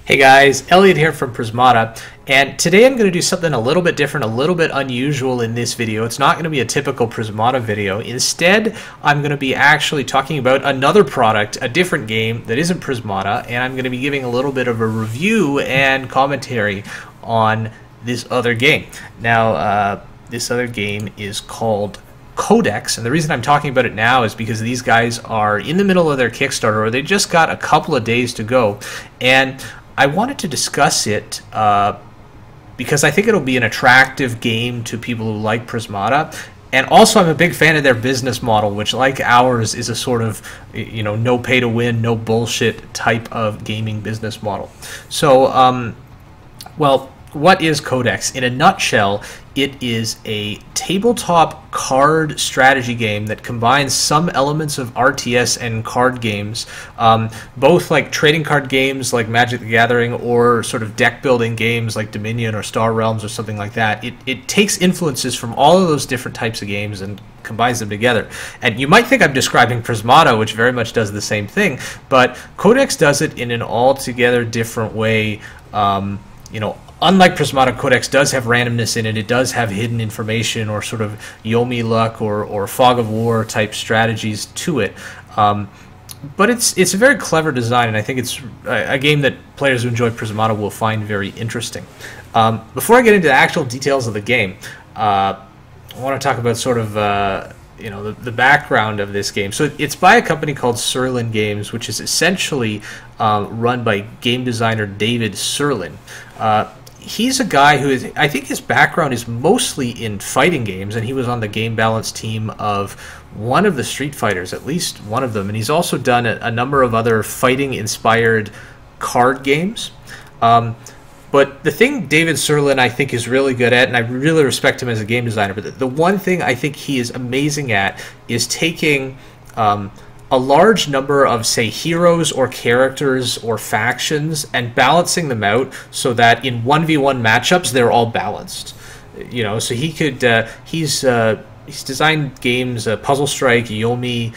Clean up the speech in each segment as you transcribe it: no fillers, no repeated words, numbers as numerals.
Hey guys, Elyot here from Prismata, and today I'm going to do something a little bit different, a little bit unusual in this video. It's not going to be a typical Prismata video. Instead, I'm going to be actually talking about another product, a different game that isn't Prismata, and I'm going to be giving a little bit of a review and commentary on this other game. Now, this other game is called Codex, and the reason I'm talking about it now is because these guys are in the middle of their Kickstarter, or they just got a couple of days to go, and I wanted to discuss it because I think it'll be an attractive game to people who like Prismata, and also I'm a big fan of their business model, which, like ours, is a sort of, you know, no pay to win, no bullshit type of gaming business model. So, well, what is Codex? In a nutshell, it is a tabletop card strategy game that combines some elements of RTS and card games, both like trading card games like Magic the Gathering or sort of deck building games like Dominion or Star Realms or something like that. It takes influences from all of those different types of games and combines them together. And you might think I'm describing Prismata, which very much does the same thing, but Codex does it in an altogether different way. You know, unlike Prismata, Codex does have randomness in it. It does have hidden information or sort of Yomi luck or Fog of War type strategies to it. But it's a very clever design, and I think it's a game that players who enjoy Prismata will find very interesting. Before I get into the actual details of the game, I want to talk about sort of you know, the background of this game. So it's by a company called Sirlin Games, which is essentially run by game designer David Sirlin. He's a guy who is, I think his background is mostly in fighting games, and he was on the game balance team of one of the Street Fighters, at least one of them, and he's also done a number of other fighting-inspired card games. But the thing David Sirlin, I think, is really good at, and I really respect him as a game designer, but the one thing I think he is amazing at is taking a large number of, say, heroes or characters or factions and balancing them out so that in 1v1 matchups they're all balanced. You know, so he could he's designed games, Puzzle Strike, Yomi.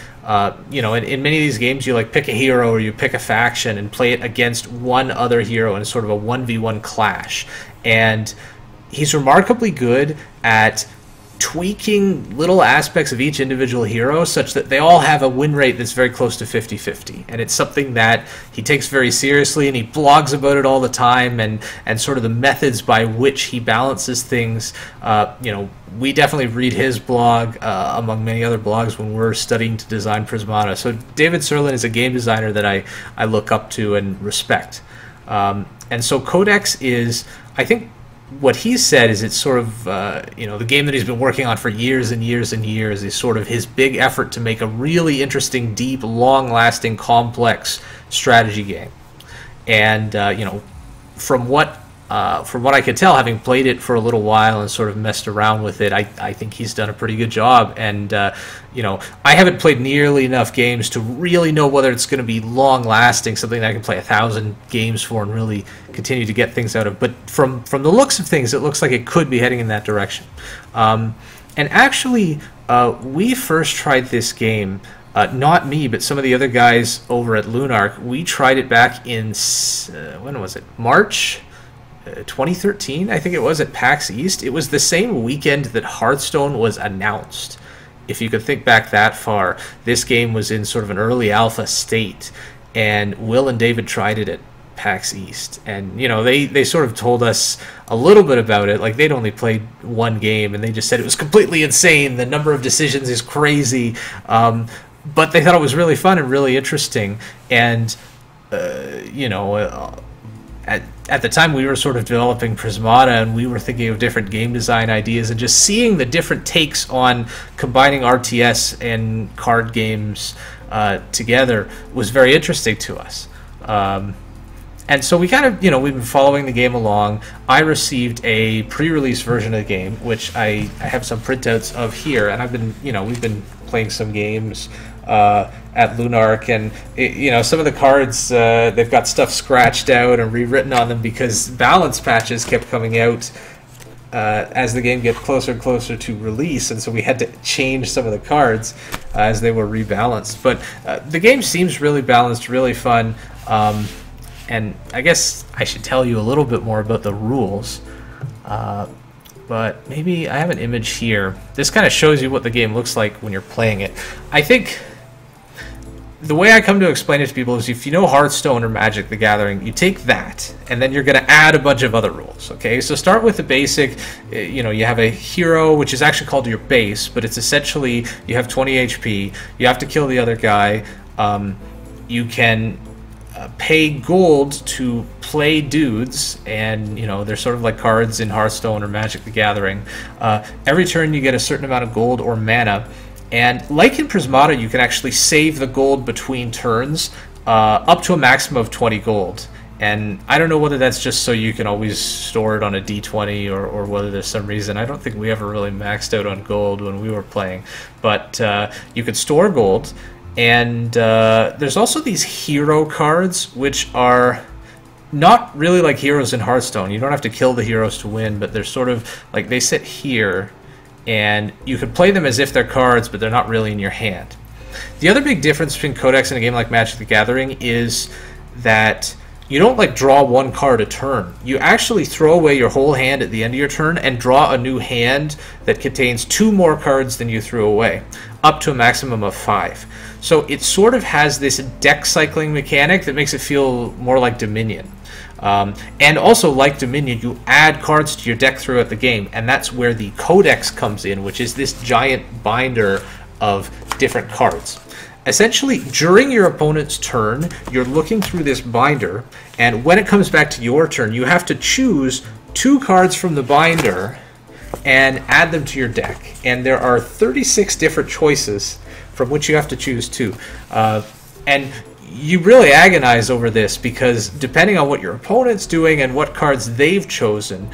You know, in many of these games, you like pick a hero or you pick a faction and play it against one other hero in sort of a 1v1 clash. And he's remarkably good at tweaking little aspects of each individual hero such that they all have a win rate that's very close to 50-50, and it's something that he takes very seriously, and he blogs about it all the time, and sort of the methods by which he balances things. You know, we definitely read his blog among many other blogs when we're studying to design Prismata. So David Sirlin is a game designer that I look up to and respect, and so Codex is, I think, what he said is it's sort of, you know, the game that he's been working on for years and years and years is sort of his big effort to make a really interesting, deep, long-lasting, complex strategy game. And, you know, from what I could tell, having played it for a little while and sort of messed around with it, I think he's done a pretty good job. And, you know, I haven't played nearly enough games to really know whether it's going to be long-lasting, something that I can play 1,000 games for and really continue to get things out of. But from the looks of things, it looks like it could be heading in that direction. And actually, we first tried this game, not me, but some of the other guys over at Lunark. We tried it back in, when was it? March 2013, I think it was, at PAX East. It was the same weekend that Hearthstone was announced. If you could think back that far, this game was in sort of an early alpha state, and Will and David tried it at PAX East, and you know, they sort of told us a little bit about it. Like, they'd only played one game, and they just said it was completely insane, the number of decisions is crazy, but they thought it was really fun and really interesting. And you know, at the time we were sort of developing Prismata, and we were thinking of different game design ideas, and just seeing the different takes on combining RTS and card games together was very interesting to us. And so we kind of, you know, we've been following the game along. I received a pre-release version of the game, which I have some printouts of here, and I've been, you know, we've been playing some games at Lunark, and you know, some of the cards, they've got stuff scratched out and rewritten on them because balance patches kept coming out as the game get closer and closer to release, and so we had to change some of the cards as they were rebalanced. But the game seems really balanced, really fun. And I guess I should tell you a little bit more about the rules. But maybe I have an image here. This kind of shows you what the game looks like when you're playing it. I think the way I come to explain it to people is if you know Hearthstone or Magic the Gathering, you take that, and then you're going to add a bunch of other rules, okay? So start with the basic, you know, you have a hero, which is actually called your base, but it's essentially, you have 20 HP, you have to kill the other guy, you can pay gold to play dudes, and you know they're sort of like cards in Hearthstone or Magic the Gathering. Every turn you get a certain amount of gold or mana, and like in Prismata, you can actually save the gold between turns up to a maximum of 20 gold. And I don't know whether that's just so you can always store it on a d20 or whether there's some reason. I don't think we ever really maxed out on gold when we were playing, but you could store gold. And there's also these hero cards, which are not really like heroes in Hearthstone. You don't have to kill the heroes to win, but they're sort of like they sit here, and you could play them as if they're cards, but they're not really in your hand. The other big difference between Codex and a game like Magic the Gathering is that you don't like draw one card a turn. You actually throw away your whole hand at the end of your turn and draw a new hand that contains 2 more cards than you threw away, up to a maximum of 5. So it sort of has this deck cycling mechanic that makes it feel more like Dominion. And also, like Dominion, you add cards to your deck throughout the game, and that's where the Codex comes in, which is this giant binder of different cards. Essentially, during your opponent's turn, you're looking through this binder, and when it comes back to your turn, you have to choose 2 cards from the binder and add them to your deck. And there are 36 different choices from which you have to choose 2. And you really agonize over this because depending on what your opponent's doing and what cards they've chosen,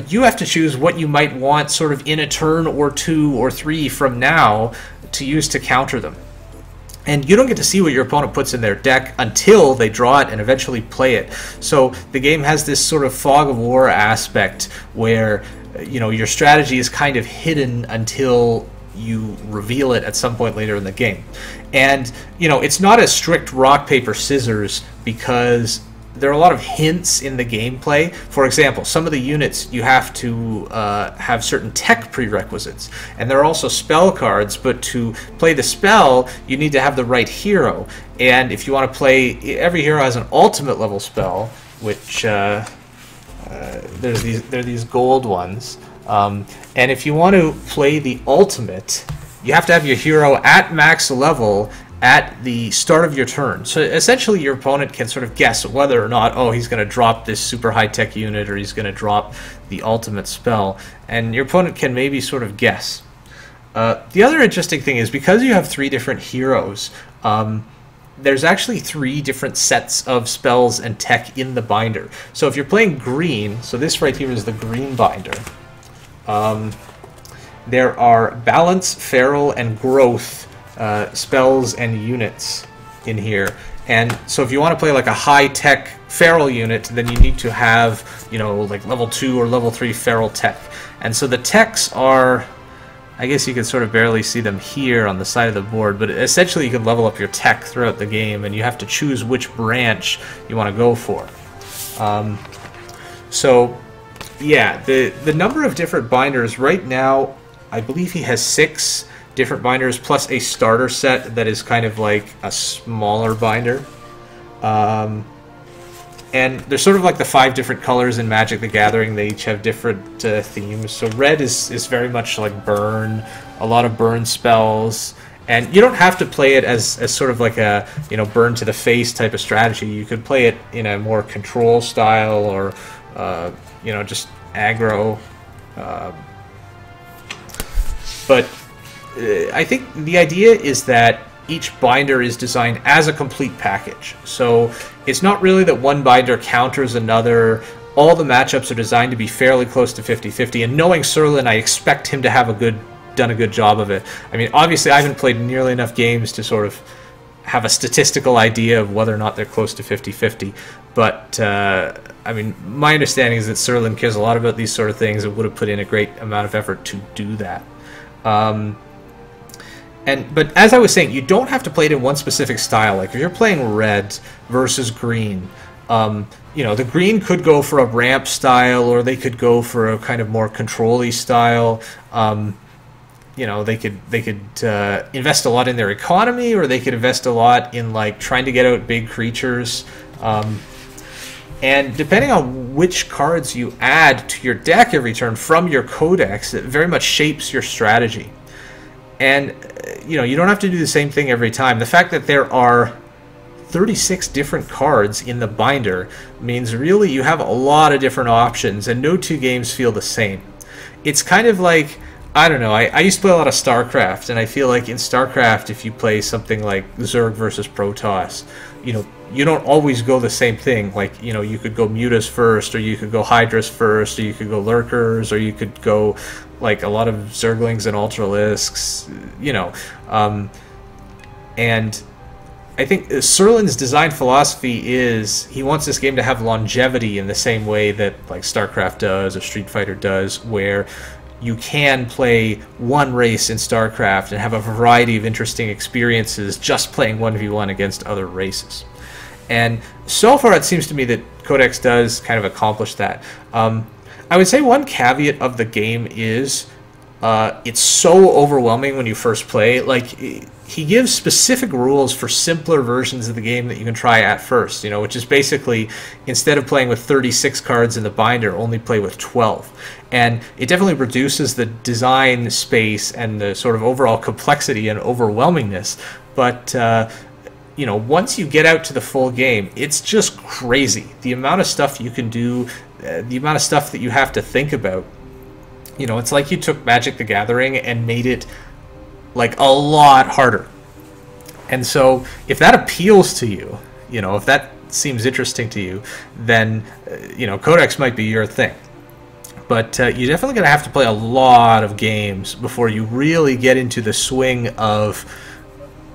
you have to choose what you might want sort of in a turn or 2 or 3 from now to use to counter them. And you don't get to see what your opponent puts in their deck until they draw it and eventually play it. So the game has this sort of fog of war aspect where, you know, your strategy is kind of hidden until you reveal it at some point later in the game. And, you know, it's not a strict rock, paper, scissors because there are a lot of hints in the gameplay. For example, some of the units you have to have certain tech prerequisites, and there are also spell cards, but to play the spell you need to have the right hero. And if you want to play, every hero has an ultimate level spell, which there are these gold ones, and if you want to play the ultimate, you have to have your hero at max level at the start of your turn. So essentially your opponent can sort of guess whether or not, oh, he's going to drop this super high-tech unit or he's going to drop the ultimate spell, and your opponent can maybe sort of guess. The other interesting thing is because you have 3 different heroes, there's actually 3 different sets of spells and tech in the binder. So if you're playing green, so this right here is the green binder, there are balance, feral, and growth spells and units in here. And so if you want to play like a high-tech feral unit, then you need to have, you know, like level 2 or level 3 feral tech. And so the techs are, I guess you can sort of barely see them here on the side of the board, but essentially you can level up your tech throughout the game, and you have to choose which branch you want to go for. So yeah, the number of different binders right now, I believe he has 6 different binders plus a starter set that is kind of like a smaller binder. And they're sort of like the 5 different colors in Magic the Gathering. They each have different themes. So red is very much like burn, a lot of burn spells. And you don't have to play it as sort of like a, you know, burn to the face type of strategy. You could play it in a more control style or, you know, just aggro. But I think the idea is that each binder is designed as a complete package. So it's not really that one binder counters another. All the matchups are designed to be fairly close to 50-50. And knowing Sirlin, I expect him to have done a good job of it. I mean, obviously, I haven't played nearly enough games to sort of have a statistical idea of whether or not they're close to 50-50. But, I mean, my understanding is that Sirlin cares a lot about these sort of things and would have put in a great amount of effort to do that. But as I was saying, you don't have to play it in one specific style. Like if you're playing red versus green, You know, the green could go for a ramp style, or they could go for a kind of more control-y style. You know, they could invest a lot in their economy, or they could invest a lot in like trying to get out big creatures. And depending on which cards you add to your deck every turn from your Codex, it very much shapes your strategy. And you know, you don't have to do the same thing every time. The fact that there are 36 different cards in the binder means really you have a lot of different options, and no two games feel the same. It's kind of like, I don't know, I used to play a lot of StarCraft, and I feel like in StarCraft, if you play something like Zerg versus Protoss, you know, you don't always go the same thing. Like, you know, you could go Mutas first, or you could go Hydras first, or you could go Lurkers, or you could go like a lot of Zerglings and Ultralisks, you know. And I think Sirlin's design philosophy is he wants this game to have longevity in the same way that like StarCraft does or Street Fighter does, where you can play one race in StarCraft and have a variety of interesting experiences just playing 1v1 against other races. And so far it seems to me that Codex does kind of accomplish that. I would say one caveat of the game is it's so overwhelming when you first play. Like, he gives specific rules for simpler versions of the game that you can try at first, you know, which is basically, instead of playing with 36 cards in the binder, only play with 12. And it definitely reduces the design space and the sort of overall complexity and overwhelmingness. But, you know, once you get out to the full game, it's just crazy. The amount of stuff you can do, the amount of stuff that you have to think about. You know, it's like you took Magic the Gathering and made it like a lot harder. And so if that appeals to you, you know, if that seems interesting to you, then, you know, Codex might be your thing. But you're definitely going to have to play a lot of games before you really get into the swing of,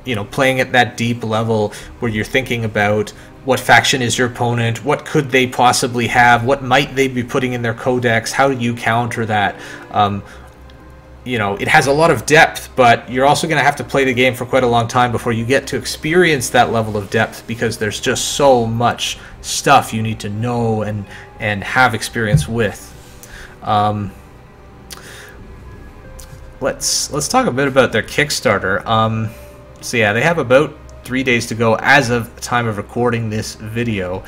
you know, playing at that deep level where you're thinking about what faction is your opponent, what could they possibly have, what might they be putting in their Codex, how do you counter that? You know, it has a lot of depth, but you're also going to have to play the game for quite a long time before you get to experience that level of depth, because there's just so much stuff you need to know and have experience with. Let's talk a bit about their Kickstarter. So yeah, they have about 3 days to go as of the time of recording this video,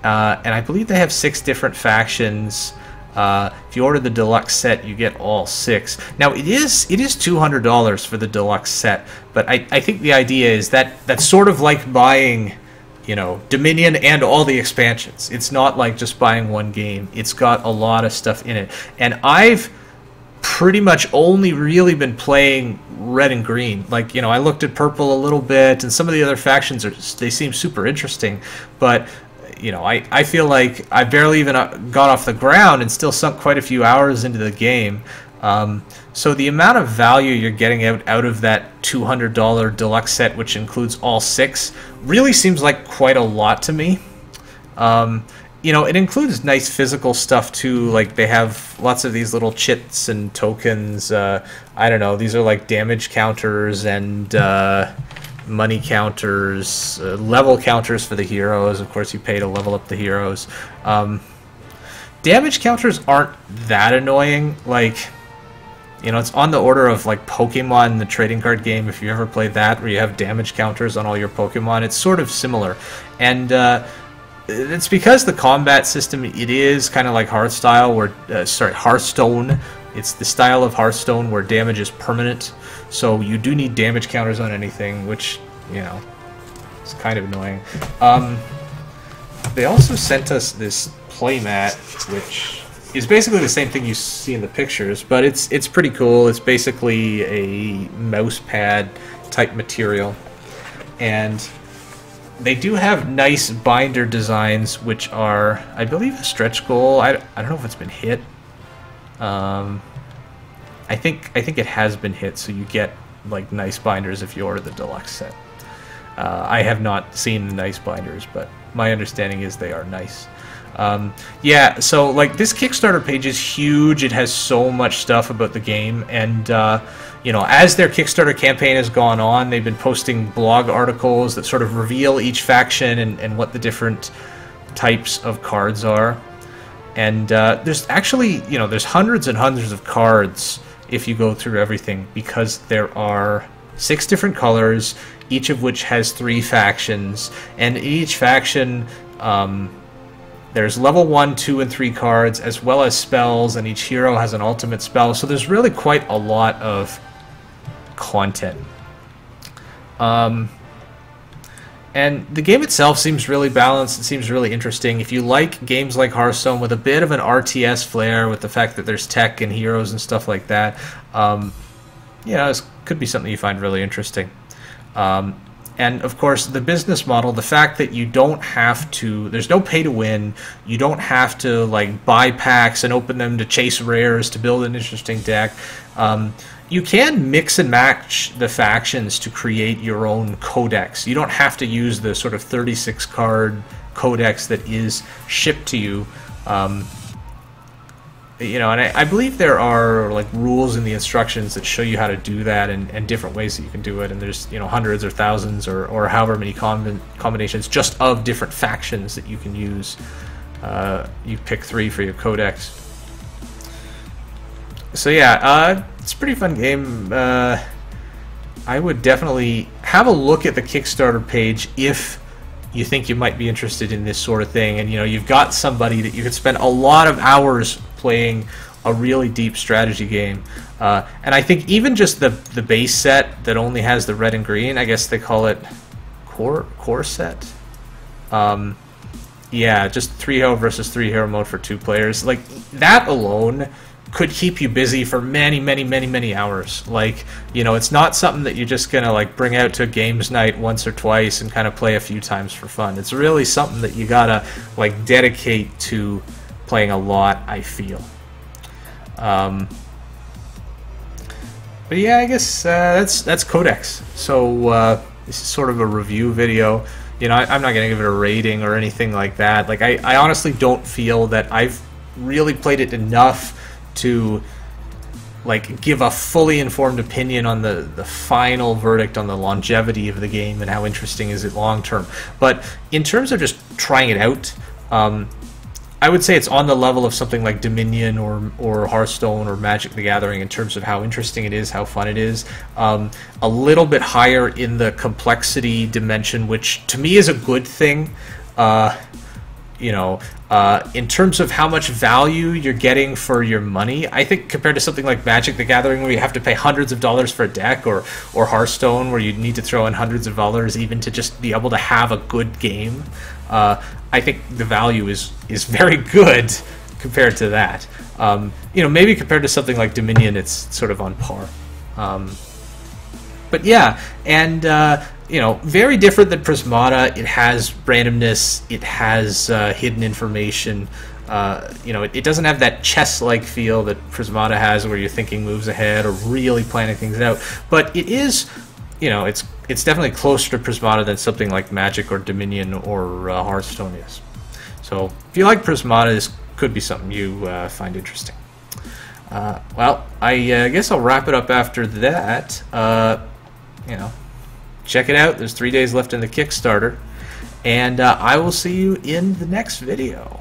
and I believe they have 6 different factions. If you order the deluxe set, you get all 6. Now it is $200 for the deluxe set, but I think the idea is that that's sort of like buying, you know, Dominion and all the expansions. It's not like just buying one game. It's got a lot of stuff in it, and I've pretty much only really been playing red and green. Like, you know, I looked at purple a little bit, and some of the other factions they seem super interesting, but you know, I feel like I barely even got off the ground and still sunk quite a few hours into the game. So the amount of value you're getting out of that $200 deluxe set, which includes all 6, really seems like quite a lot to me. You know, it includes nice physical stuff too. Like, they have lots of these little chits and tokens. I don't know, these are like damage counters and money counters, level counters for the heroes. Of course, you pay to level up the heroes. Damage counters aren't that annoying. Like, you know, it's on the order of like Pokemon, the trading card game, if you ever played that, where you have damage counters on all your Pokemon. It's sort of similar. And it's because the combat system, it is kind of like Hearthstone, Hearthstone. It's the style of Hearthstone where damage is permanent. So you do need damage counters on anything, which, you know, is kind of annoying. They also sent us this playmat, which is basically the same thing you see in the pictures, but it's pretty cool. It's basically a mouse pad type material, and they do have nice binder designs, which are, I believe, a stretch goal. I don't know if it's been hit. I think it has been hit, so you get like nice binders if you order the deluxe set. I have not seen the nice binders, but my understanding is they are nice. Yeah, so like this Kickstarter page is huge. It has so much stuff about the game, and you know, as their Kickstarter campaign has gone on, they've been posting blog articles that sort of reveal each faction and what the different types of cards are. And there's actually, there's hundreds and hundreds of cards if you go through everything, because there are 6 different colors, each of which has 3 factions, and each faction, there's level 1, 2, and 3 cards, as well as spells, and each hero has an ultimate spell, so there's really quite a lot of content. And the game itself seems really balanced. It seems really interesting. If you like games like Hearthstone with a bit of an RTS flair, with the fact that there's tech and heroes and stuff like that, this could be something you find really interesting. And of course, the business model, the fact that you don't have to, there's no pay to win, you don't have to like buy packs and open them to chase rares to build an interesting deck. You can mix and match the factions to create your own codex. You don't have to use the sort of 36 card codex that is shipped to you. And I believe there are like rules in the instructions that show you how to do that, and different ways that you can do it. And there's hundreds or thousands or however many combinations just of different factions that you can use. You pick 3 for your codex. So yeah, it's a pretty fun game. I would definitely have a look at the Kickstarter page if you think you might be interested in this sort of thing, and you've got somebody that you could spend a lot of hours playing a really deep strategy game. And I think even just the base set that only has the red and green, I guess they call it core set. Yeah, just 3-hero versus 3-hero mode for 2 players. Like, that alone could keep you busy for many hours. Like, it's not something that you're just gonna like bring out to a games night once or twice and kind of play a few times for fun. It's really something that you gotta like dedicate to playing a lot, I feel. But yeah, I guess that's Codex. So this is sort of a review video. I'm not gonna give it a rating or anything like that. Like, I honestly don't feel that I've really played it enough to like give a fully informed opinion on the final verdict on the longevity of the game and how interesting is it long term. But in terms of just trying it out, I would say it's on the level of something like Dominion or Hearthstone or Magic the Gathering in terms of how interesting it is, how fun it is. A little bit higher in the complexity dimension, which to me is a good thing. In terms of how much value you're getting for your money, I think compared to something like Magic the Gathering, where you have to pay hundreds of dollars for a deck, or Hearthstone, where you need to throw in hundreds of dollars even to just be able to have a good game, I think the value is very good compared to that. Maybe compared to something like Dominion, it's sort of on par. But yeah, and very different than Prismata. It has randomness. It has hidden information. It doesn't have that chess-like feel that Prismata has, where you're thinking moves ahead or really planning things out. But it is, it's definitely closer to Prismata than something like Magic or Dominion or Hearthstone is. So if you like Prismata, this could be something you find interesting. Well, I guess I'll wrap it up after that. Check it out. There's 3 days left in the Kickstarter. And I will see you in the next video.